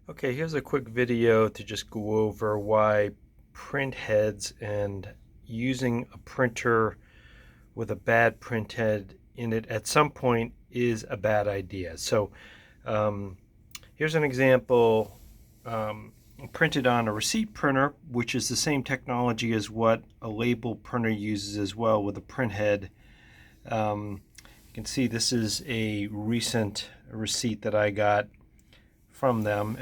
Okay, here's a quick video to just go over why print heads and using a printer with a bad print head in it at some point is a bad idea. So um, here's an example printed on a receipt printer, which is the same technology as what a label printer uses as well with a print head. You can see this is a recent receipt that I got from them,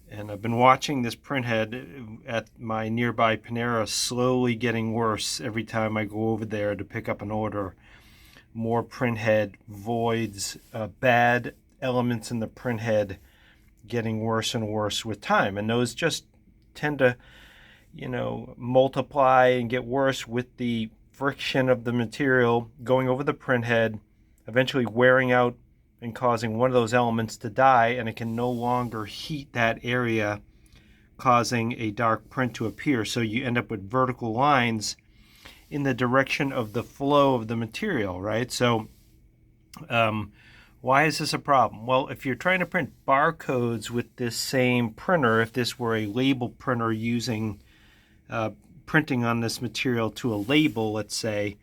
and I've been watching this printhead at my nearby Panera slowly getting worse every time I go over there to pick up an order. More printhead voids, bad elements in the printhead getting worse and worse with time, and those just tend to multiply and get worse with the friction of the material going over the printhead, eventually wearing out and causing one of those elements to die, and it can no longer heat that area, causing a dark print to appear. So you end up with vertical lines in the direction of the flow of the material, right? So why is this a problem? Well, if you're trying to print barcodes with this same printer, if this were a label printer using printing on this material to a label, let's say,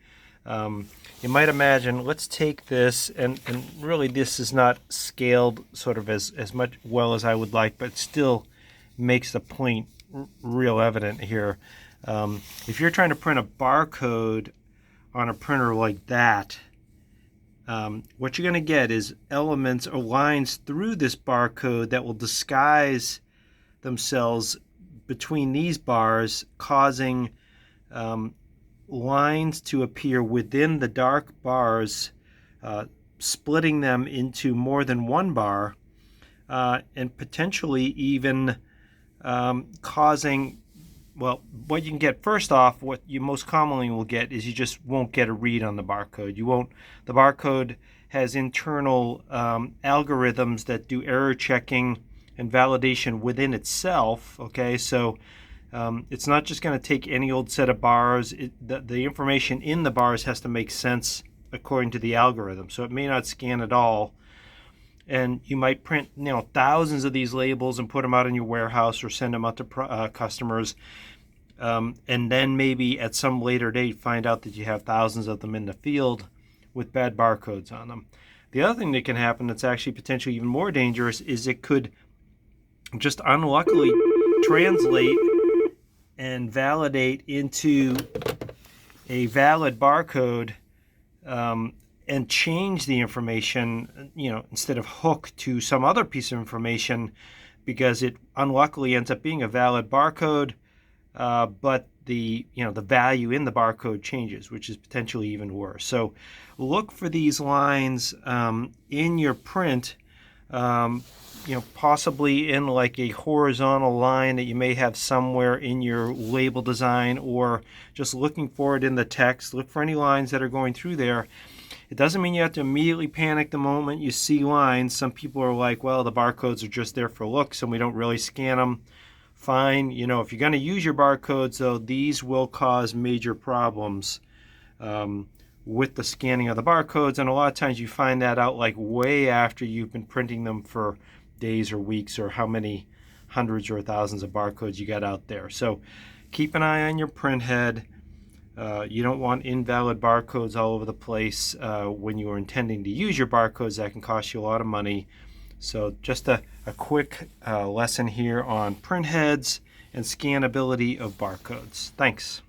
you might imagine, let's take this, and really this is not scaled sort of as much well as I would like, but still makes the point real evident here. If you're trying to print a barcode on a printer like that, what you're going to get is elements or lines through this barcode that will disguise themselves between these bars, causing lines to appear within the dark bars, splitting them into more than one bar, and potentially even causing, well, what you can get first off, what you most commonly will get is you just won't get a read on the barcode. The barcode has internal algorithms that do error checking and validation within itself, okay? So it's not just going to take any old set of bars. The information in the bars has to make sense according to the algorithm. So it may not scan at all. And you might print thousands of these labels and put them out in your warehouse or send them out to customers. And then maybe at some later date find out that you have thousands of them in the field with bad barcodes on them. The other thing that can happen that's actually potentially even more dangerous is it could just unluckily translate and validate into a valid barcode, and change the information, instead of hook to some other piece of information, because it unluckily ends up being a valid barcode, but the value in the barcode changes, which is potentially even worse. So look for these lines in your print, possibly in like a horizontal line that you may have somewhere in your label design, or just looking for it in the text. Look for any lines that are going through there. It doesn't mean you have to immediately panic the moment you see lines. Some people are like, well, the barcodes are just there for looks and we don't really scan them. Fine. If you're going to use your barcodes, though, these will cause major problems with the scanning of the barcodes. And a lot of times you find that out like way after you've been printing them for days or weeks, or how many hundreds or thousands of barcodes you got out there. So keep an eye on your print head. You don't want invalid barcodes all over the place when you are intending to use your barcodes. That can cost you a lot of money. So just a quick lesson here on print heads and scannability of barcodes. Thanks.